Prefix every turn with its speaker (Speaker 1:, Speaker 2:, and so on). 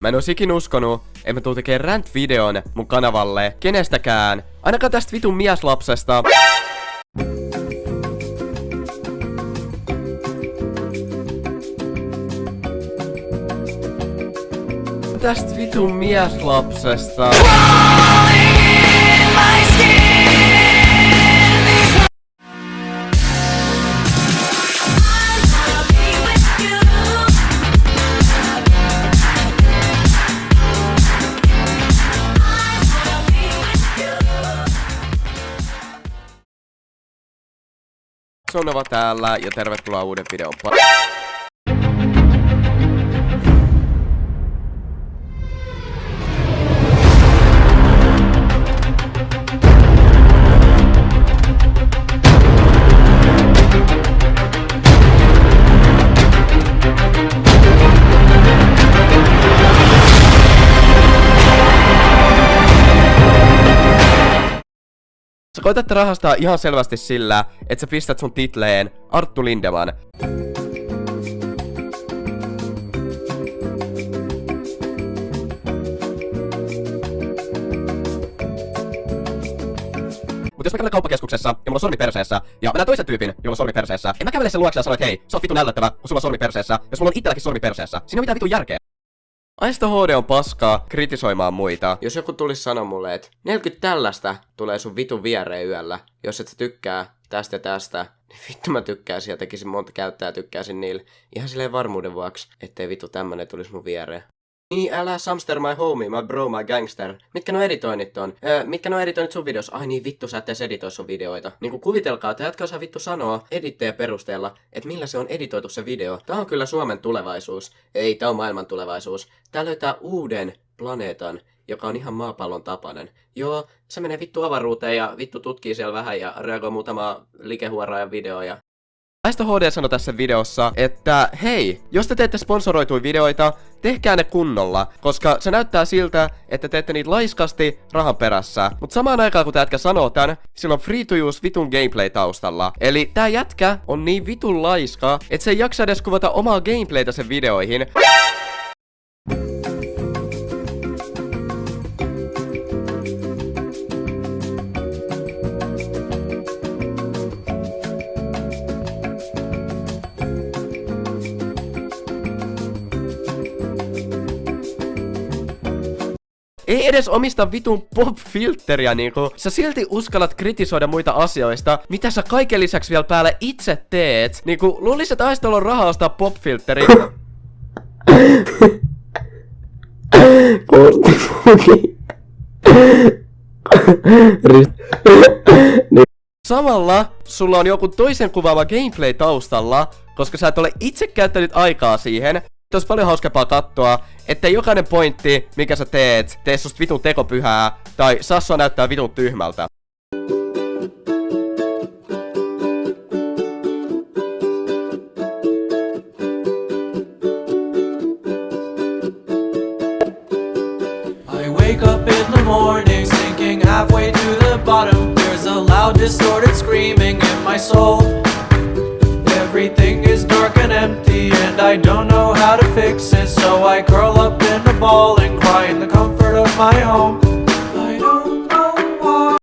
Speaker 1: Mä en ois ikin uskonut, että mä tuun tekemään rant-videon mun kanavalle kenestäkään. Ainakaan tästä vitun mieslapsesta. Tästä vitun mieslapsesta. Sonova täällä ja tervetuloa uuden videon pariin. Sä koetat rahastaa ihan selvästi sillä, että sä pistät sun titleen Arttu Lindeman. Mut jos mä kävelen kauppakeskuksessa ja mulla on sormi perseessä, ja mä näen toisen tyypin, jolla on sormi perseessä, en mä kävele sen luokse ja sano, että hei, sä oot vitun ällöttävä, kun sulla on sormi perseessä, jos mulla on itselläkin sormi perseessä. Siinä on mitään vitun järkeä. Aista HD on paskaa kritisoimaan muita.
Speaker 2: Jos joku tulisi sanoa mulle, että 40 tällaista tulee sun vitun viereen yöllä, jos et sä tykkää tästä ja tästä, niin vittu mä tykkäisin ja tekisin monta käyttää ja tykkäisin niillä. Ihan silleen varmuuden vuoksi, ettei vittu tämmönen tulisi mun viereen. Niin, älä Samster my homie, my bro, my gangster. Mitkä no editoinnit on? Mitkä no editoinnit sun videos? Ai niin, vittu sä et edes editoi sun videoita. Niinku kuvitelkaa, että jätkä osaa vittu sanoa editteen perusteella, että millä se on editoitu se video. Tää on kyllä Suomen tulevaisuus. Ei, tää on maailman tulevaisuus. Tää löytää uuden planeetan, joka on ihan maapallon tapainen. Joo, se menee vittu avaruuteen ja vittu tutkii siellä vähän ja reagoi muutama likehuoraajan video ja...
Speaker 1: Aista HD sanoi tässä videossa, että hei, jos te teette sponsoroituja videoita, tehkää ne kunnolla, koska se näyttää siltä, että teette niitä laiskasti rahan perässä. Mut samaan aikaan kun tää jätkä sanoo tän, sillä on free to use vitun gameplay taustalla. Eli tää jätkä on niin vitun laiska, että se ei jaksa edes kuvata omaa gameplaytä sen videoihin. Ei edes omista vitun pop-filteriä niinku. Sä silti uskallat kritisoida muita asioista, mitä sä kaiken lisäksi vielä päälle itse teet. Niinku, luulis, että Aistolla on rahaa ostaa pop-filteri. Samalla sulla on joku toisen kuvaava gameplay taustalla, koska sä et ole itse käyttänyt aikaa siihen. Olisi paljon hauskempaa katsoa, ettei jokainen pointti, mikä sä teet, tee susta vitun tekopyhää, tai saa sua näyttää vitun tyhmältä.
Speaker 3: I wake up in the morning, sinking halfway to the bottom. There's a loud distorted screaming in my soul. Everything is dark and empty and I don't know how to fix it, so I curl up in a ball and cry in the comfort of my home.